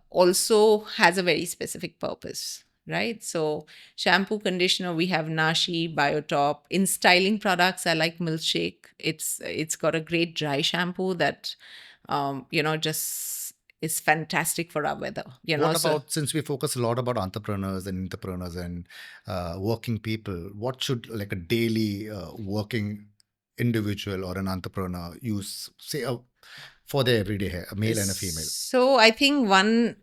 [SPEAKER 1] also has a very specific purpose. Right? So shampoo, conditioner, we have Nashi, Biotop. In styling products, I like Milkshake. It's got a great dry shampoo that, just is fantastic for our weather.
[SPEAKER 2] What about, since we focus a lot about entrepreneurs and working people, what should like a daily working individual or an entrepreneur use, say, for their everyday hair, a male and a female?
[SPEAKER 1] So I think one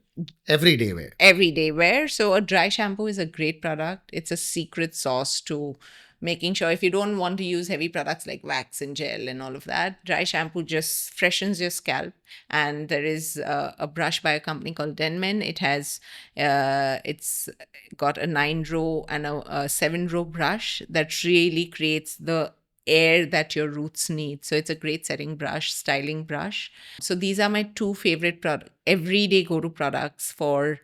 [SPEAKER 2] everyday wear.
[SPEAKER 1] Everyday wear. So a dry shampoo is a great product. It's a secret sauce to making sure if you don't want to use heavy products like wax and gel and all of that, dry shampoo just freshens your scalp. And there is a brush by a company called Denman. It's got a 9-row and a 7-row brush that really creates the air that your roots need. So it's a great setting brush, styling brush. So these are my 2 favorite everyday go-to products for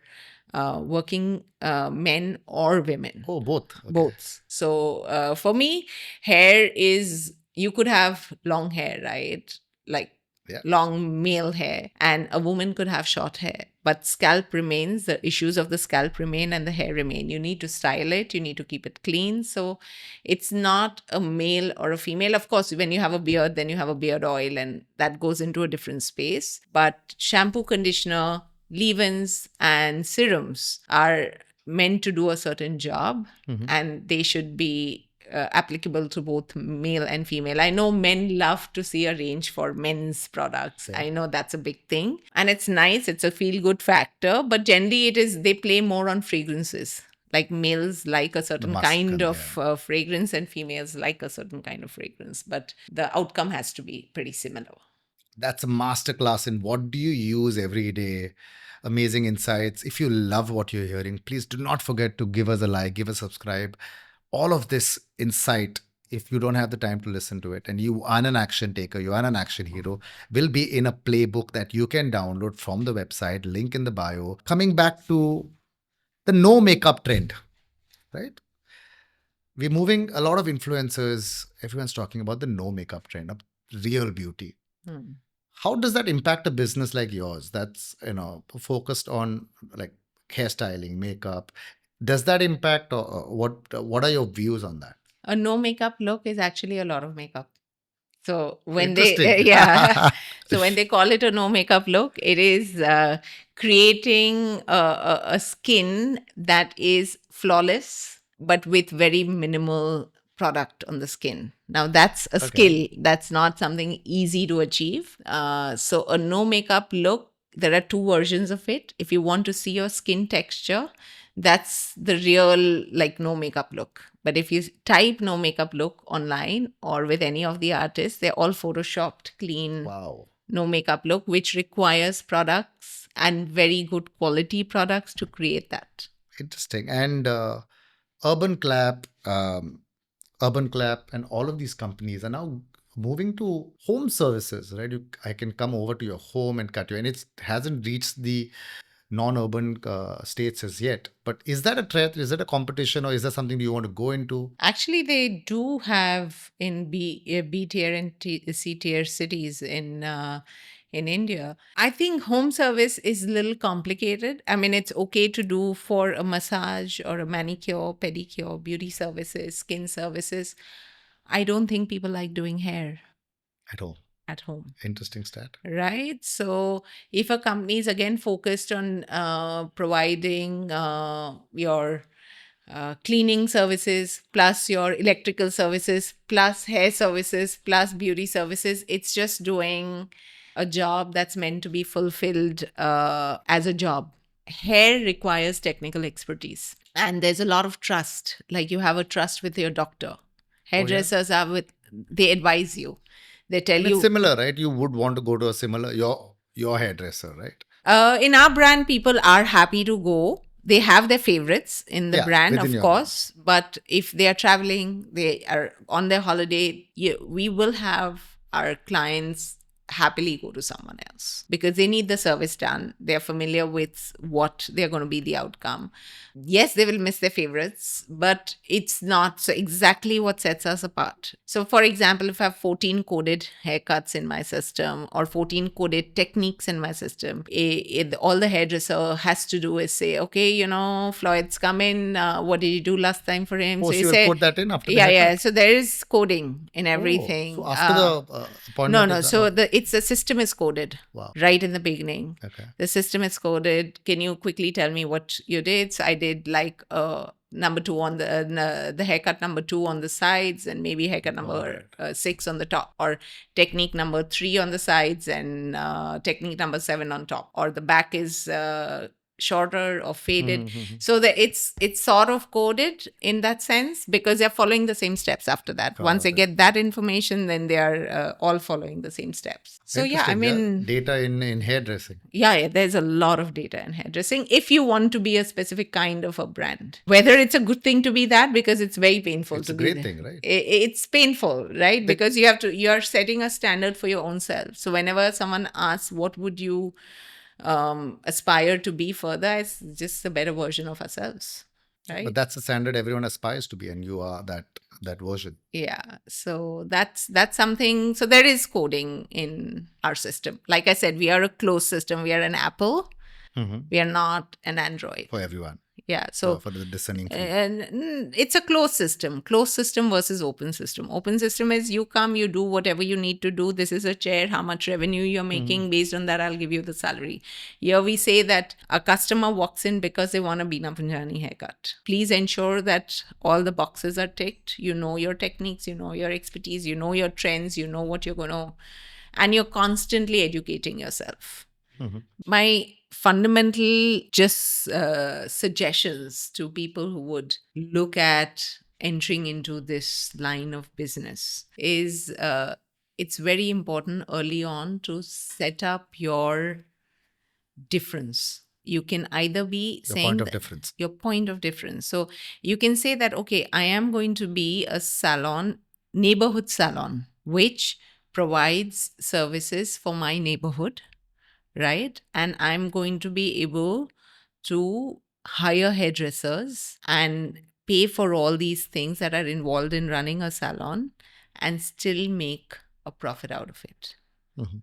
[SPEAKER 1] working men or women.
[SPEAKER 2] Oh, both. Okay.
[SPEAKER 1] Both. So for me, hair is, you could have long hair, right? Like long male hair, and a woman could have short hair. but scalp remains, the issues of the scalp remain, and the hair remain. You need to style it, you need to keep it clean. So it's not a male or a female. Of course, when you have a beard, then you have a beard oil, and that goes into a different space. But shampoo, conditioner, leave-ins, and serums are meant to do a certain job, and they should be applicable to both male and female. I know men love to see a range for men's products. I know that's a big thing, and it's nice. It's a feel good factor, but generally they play more on fragrances. Like males like a certain kind of fragrance, and females like a certain kind of fragrance, but the outcome has to be pretty similar.
[SPEAKER 2] That's a masterclass in what do you use every day. Amazing insights. If you love what you're hearing, please do not forget to give us a like, give us a subscribe. All of this insight, if you don't have the time to listen to it and you are an action taker, you are an action hero, will be in a playbook that you can download from the website, link in the bio. Coming back to the no makeup trend, right? We're moving a lot of influencers, everyone's talking about the no makeup trend of real beauty. How does that impact a business like yours that's focused on like hairstyling, makeup? Does that impact, or what are your views on that?
[SPEAKER 1] A no makeup look is actually a lot of makeup. So when
[SPEAKER 2] Interesting.
[SPEAKER 1] so when they call it a no makeup look, it is creating a skin that is flawless, but with very minimal product on the skin. Now that's a skill. That's not something easy to achieve. So a no makeup look, there are two versions of it. If you want to see your skin texture, that's the real like no makeup look. But if you type no makeup look online or with any of the artists, they're all photoshopped, clean,
[SPEAKER 2] Wow.
[SPEAKER 1] no makeup look, which requires products and very good quality products to create that.
[SPEAKER 2] Interesting. And Urban Clap, Urban Clap, and all of these companies are now moving to home services, right? I can come over to your home and cut you, and it hasn't reached the non-urban states as yet. But is that a threat? Is it a competition, or is that something you want to go into?
[SPEAKER 1] Actually, they do have in B tier and C tier cities in India. I think home service is a little complicated. I mean, it's okay to do for a massage or a manicure, pedicure, beauty services, skin services. I don't think people like doing hair
[SPEAKER 2] At all.
[SPEAKER 1] at home.
[SPEAKER 2] Interesting stat.
[SPEAKER 1] Right. So if a company is again focused on providing your cleaning services plus your electrical services plus hair services plus beauty services, it's just doing a job that's meant to be fulfilled as a job. Hair requires technical expertise, and there's a lot of trust. Like you have a trust with your doctor. Hairdressers they advise you. They tell
[SPEAKER 2] And
[SPEAKER 1] you
[SPEAKER 2] it's similar, right? You would want to go to a similar your hairdresser, right?
[SPEAKER 1] in our brand, people are happy to go. They have their favorites in the brand,
[SPEAKER 2] within
[SPEAKER 1] of
[SPEAKER 2] your
[SPEAKER 1] course. But if they are traveling, they are on their holiday, we will have our clients happily go to someone else because they need the service done. They're familiar with what they're going to be the outcome. Yes, they will miss their favorites, but it's not so exactly what sets us apart. So, for example, if I have 14 coded haircuts in my system or 14 coded techniques in my system, all the hairdresser has to do is say, okay, Floyd's come in. What did you do last time for him?
[SPEAKER 2] Oh, so you
[SPEAKER 1] say,
[SPEAKER 2] put that in after the
[SPEAKER 1] yeah.
[SPEAKER 2] haircut?
[SPEAKER 1] So there is coding in everything.
[SPEAKER 2] So after the appointment?
[SPEAKER 1] No. So the system is coded right in the beginning.
[SPEAKER 2] Okay.
[SPEAKER 1] The system is coded. Can you quickly tell me what you did? So I did like number 2 on the haircut number 2 on the sides, and maybe haircut number 6 on the top, or technique number 3 on the sides, and technique number 7 on top, or the back is shorter or faded. So that it's sort of coded in that sense because they're following the same steps after that. Once they get that information, then they are all following the same steps. So yeah, I mean,
[SPEAKER 2] data in hairdressing.
[SPEAKER 1] Yeah, there's a lot of data in hairdressing if you want to be a specific kind of a brand. Whether it's a good thing to be that, because it's very painful
[SPEAKER 2] It's
[SPEAKER 1] to
[SPEAKER 2] a
[SPEAKER 1] be
[SPEAKER 2] great
[SPEAKER 1] there.
[SPEAKER 2] thing, right?
[SPEAKER 1] It's painful, right? Because you're setting a standard for your own self. So whenever someone asks, what would you aspire to be further, it's just a better version of ourselves, right?
[SPEAKER 2] But that's the standard everyone aspires to be, and you are that version.
[SPEAKER 1] Yeah. So that's something. So there is coding in our system. Like I said, we are a closed system. We are an Apple. We are not an Android.
[SPEAKER 2] For everyone.
[SPEAKER 1] Yeah. So
[SPEAKER 2] For the discerning few.
[SPEAKER 1] and it's a closed system versus open system. Open system is you come, you do whatever you need to do. This is a chair, how much revenue you're making. Based on that, I'll give you the salary. Here we say that a customer walks in because they want a Bina Punjani haircut. Please ensure that all the boxes are ticked. You know your techniques, you know your expertise, you know your trends, you know what you're going to, and you're constantly educating yourself. My fundamental just suggestions to people who would look at entering into this line of business is it's very important early on to set up your difference. You can either be
[SPEAKER 2] Your
[SPEAKER 1] saying
[SPEAKER 2] point of
[SPEAKER 1] that-
[SPEAKER 2] difference.
[SPEAKER 1] your point of difference. So you can say that, okay, I am going to be a salon, neighborhood salon, which provides services for my neighborhood, right? And I'm going to be able to hire hairdressers and pay for all these things that are involved in running a salon and still make a profit out of it,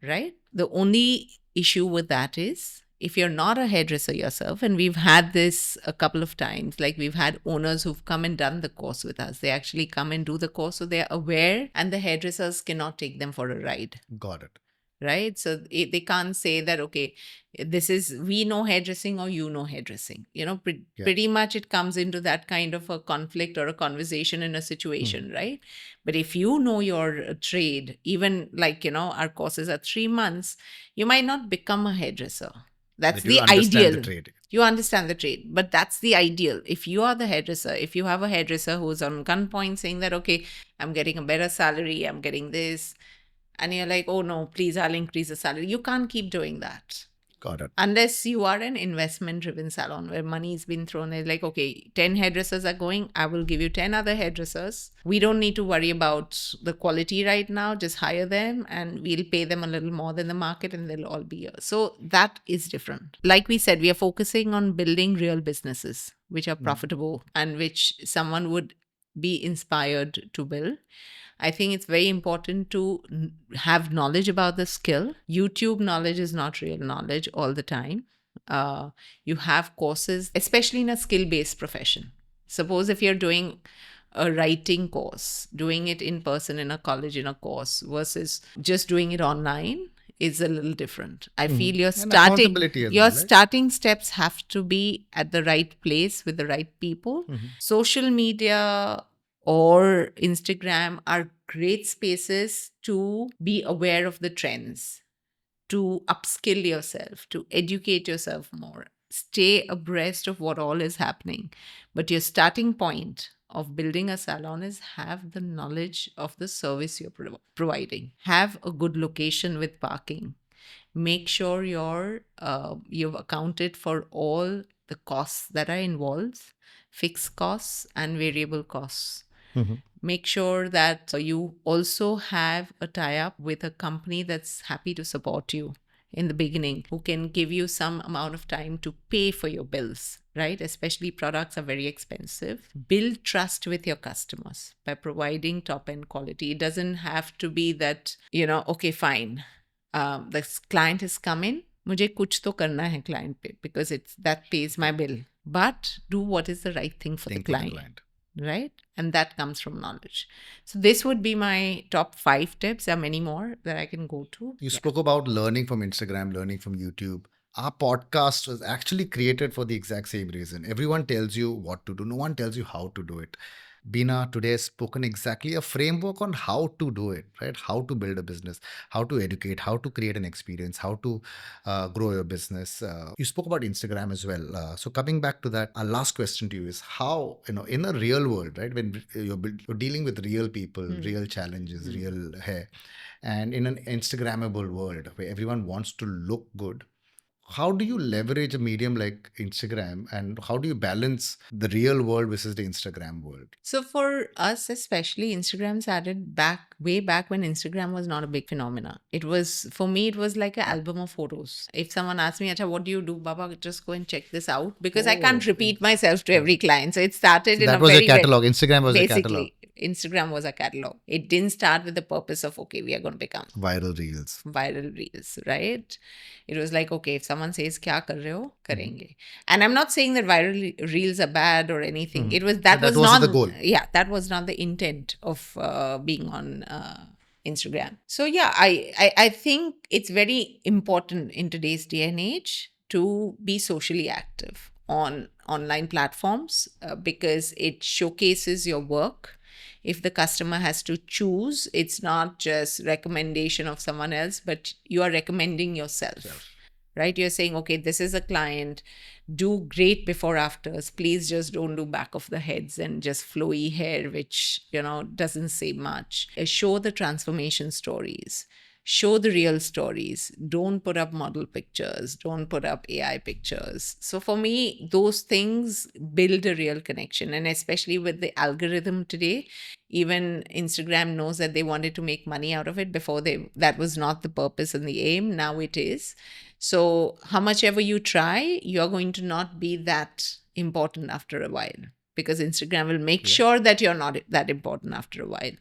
[SPEAKER 1] right? The only issue with that is if you're not a hairdresser yourself, and we've had this a couple of times, like we've had owners who've come and done the course with us. They actually come and do the course, so they're aware, and the hairdressers cannot take them for a ride.
[SPEAKER 2] Got it.
[SPEAKER 1] Right? So they can't say that, okay, this is, we know hairdressing or you know hairdressing. You know, pretty much it comes into that kind of a conflict or a conversation in a situation, right? But if you know your trade, even like, you know, our courses are 3 months, you might not become a hairdresser. That's
[SPEAKER 2] But you
[SPEAKER 1] the
[SPEAKER 2] understand
[SPEAKER 1] ideal.
[SPEAKER 2] the trade.
[SPEAKER 1] You understand the trade, but that's the ideal. If you are the hairdresser, if you have a hairdresser who's on gunpoint saying that, okay, I'm getting a better salary, I'm getting this, and you're like, oh no, please, I'll increase the salary. You can't keep doing that.
[SPEAKER 2] Got it.
[SPEAKER 1] Unless you are an investment-driven salon where money's been thrown in, like, okay, 10 hairdressers are going, I will give you 10 other hairdressers. We don't need to worry about the quality right now. Just hire them and we'll pay them a little more than the market and they'll all be here. So that is different. Like we said, we are focusing on building real businesses which are profitable and which someone would be inspired to build. I think it's very important to have knowledge about the skill. YouTube knowledge is not real knowledge all the time. You have courses, especially in a skill-based profession. Suppose if you're doing a writing course, doing it in person in a college in a course versus just doing it online is a little different. I feel your
[SPEAKER 2] accountability as well, right?
[SPEAKER 1] starting steps have to be at the right place with the right people. Social media or Instagram are great spaces to be aware of the trends, to upskill yourself, to educate yourself more, stay abreast of what all is happening. But your starting point of building a salon is have the knowledge of the service you're providing. Have a good location with parking. Make sure you've accounted for all the costs that are involved, fixed costs and variable costs. Make sure that you also have a tie-up with a company that's happy to support you in the beginning, who can give you some amount of time to pay for your bills, right? Especially products are very expensive. Build trust with your customers by providing top-end quality. It doesn't have to be that, you know, okay, fine. The client has come in. मुझे कुछ तो करना है client पे because it's that pays my bill. But do what is the right thing for the client. Right? And that comes from knowledge. So this would be my top 5 tips. There are many more that I can go to.
[SPEAKER 2] You spoke about learning from Instagram, learning from YouTube. Our podcast was actually created for the exact same reason. Everyone tells you what to do. No one tells you how to do it. Bina today has spoken exactly a framework on how to do it, right? How to build a business, how to educate, how to create an experience, how to grow your business. You spoke about Instagram as well. So coming back to that, our last question to you is how, in a real world, right? When you're dealing with real people, real challenges, real hair, and in an Instagrammable world where everyone wants to look good, how do you leverage a medium like Instagram and how do you balance the real world versus the Instagram world?
[SPEAKER 1] So for us, especially, Instagram started way back when Instagram was not a big phenomena. It was, for me, it was like an album of photos. If someone asked me, Acha, what do you do, Baba? Just go and check this out because I can't repeat myself to every client. So it started in
[SPEAKER 2] That
[SPEAKER 1] a
[SPEAKER 2] was
[SPEAKER 1] very,
[SPEAKER 2] a catalog. Instagram was a
[SPEAKER 1] basically,
[SPEAKER 2] catalog.
[SPEAKER 1] Instagram was a catalog. It didn't start with the purpose of, okay, we are going to become
[SPEAKER 2] Viral reels.
[SPEAKER 1] viral reels, right? It was like, okay, if someone says kya kar rahe ho, karenge. And I'm not saying that viral reels are bad or anything. It was that
[SPEAKER 2] But that
[SPEAKER 1] was
[SPEAKER 2] wasn't
[SPEAKER 1] not
[SPEAKER 2] the goal.
[SPEAKER 1] Yeah, that was not the intent of being on Instagram. So yeah, I think it's very important in today's day and age to be socially active on online platforms because it showcases your work. If the customer has to choose, it's not just recommendation of someone else, but you are recommending yourself, right? You're saying, okay, this is a client, do great before afters. Please just don't do back of the heads and just flowy hair, which, doesn't say much. Show the transformation stories. Show the real stories. Don't put up model pictures. Don't put up AI pictures. So for me, those things build a real connection. And especially with the algorithm today, even Instagram knows that they wanted to make money out of it before that was not the purpose and the aim. Now it is. So how much ever you try, you're going to not be that important after a while because Instagram will make sure that you're not that important after a while.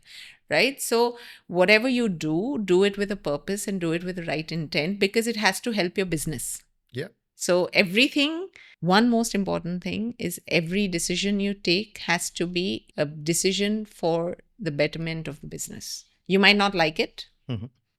[SPEAKER 1] Right? So whatever you do it with a purpose and do it with the right intent because it has to help your business.
[SPEAKER 2] Yeah.
[SPEAKER 1] So one most important thing is every decision you take has to be a decision for the betterment of the business. You might not like it.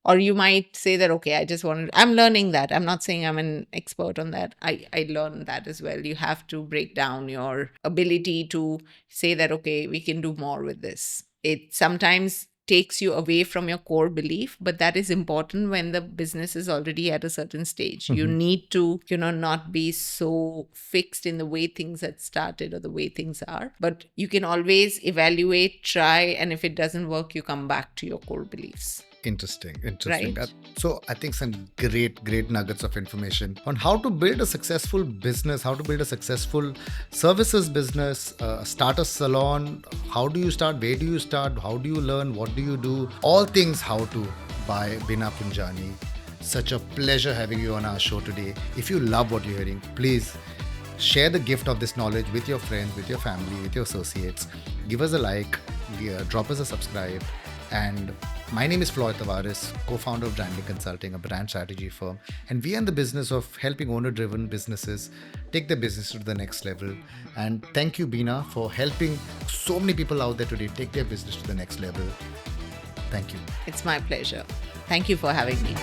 [SPEAKER 1] Or you might say that, okay, I'm learning that. I'm not saying I'm an expert on that. I learned that as well. You have to break down your ability to say that, okay, we can do more with this. It sometimes takes you away from your core belief, but that is important when the business is already at a certain stage. You need to, not be so fixed in the way things had started or the way things are, but you can always evaluate, try, and if it doesn't work, you come back to your core beliefs.
[SPEAKER 2] Interesting.
[SPEAKER 1] Right.
[SPEAKER 2] So I think some great nuggets of information on how to build a successful business, how to build a successful services business, start a salon. How do you start? Where do you start? How do you learn? What do you do? All things how to by Bina Punjani. Such a pleasure having you on our show today. If you love what you're hearing, please share the gift of this knowledge with your friends, with your family, with your associates. Give us a like, drop us a subscribe. And my name is Floyd Tavares, co-founder of Branding Consulting, a brand strategy firm. And we are in the business of helping owner-driven businesses take their business to the next level. And thank you, Bina, for helping so many people out there today take their business to the next level. Thank you.
[SPEAKER 1] It's my pleasure. Thank you for having me.